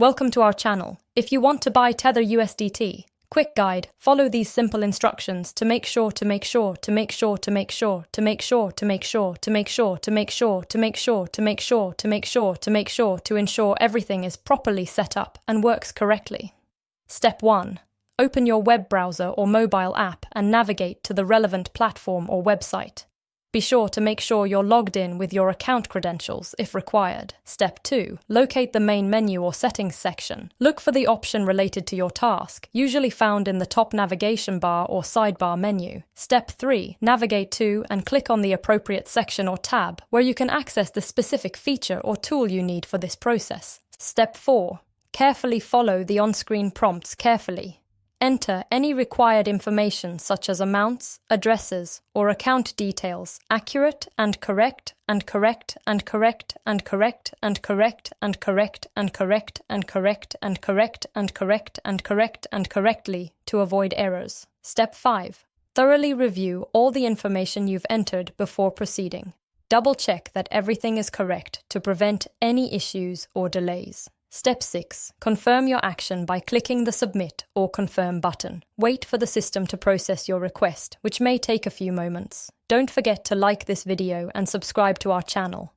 Welcome to our channel. If you want to buy Tether USDT, quick guide, follow these simple instructions to make sure to ensure everything is properly set up and works correctly. Step 1. Open your web browser or mobile app and navigate to the relevant platform or website. Be sure to make sure you're logged in with your account credentials if required. Step 2. Locate the main menu or settings section. Look for the option related to your task, usually found in the top navigation bar or sidebar menu. Step 3. Navigate to and click on the appropriate section or tab where you can access the specific feature or tool you need for this process. Step 4. Carefully follow the on-screen prompts carefully. Enter any required information such as amounts, addresses, or account details accurately to avoid errors. Step 5. Thoroughly review all the information you've entered before proceeding. Double-check that everything is correct to prevent any issues or delays. Step 6. Confirm your action by clicking the Submit or Confirm button. Wait for the system to process your request, which may take a few moments. Don't forget to like this video and subscribe to our channel.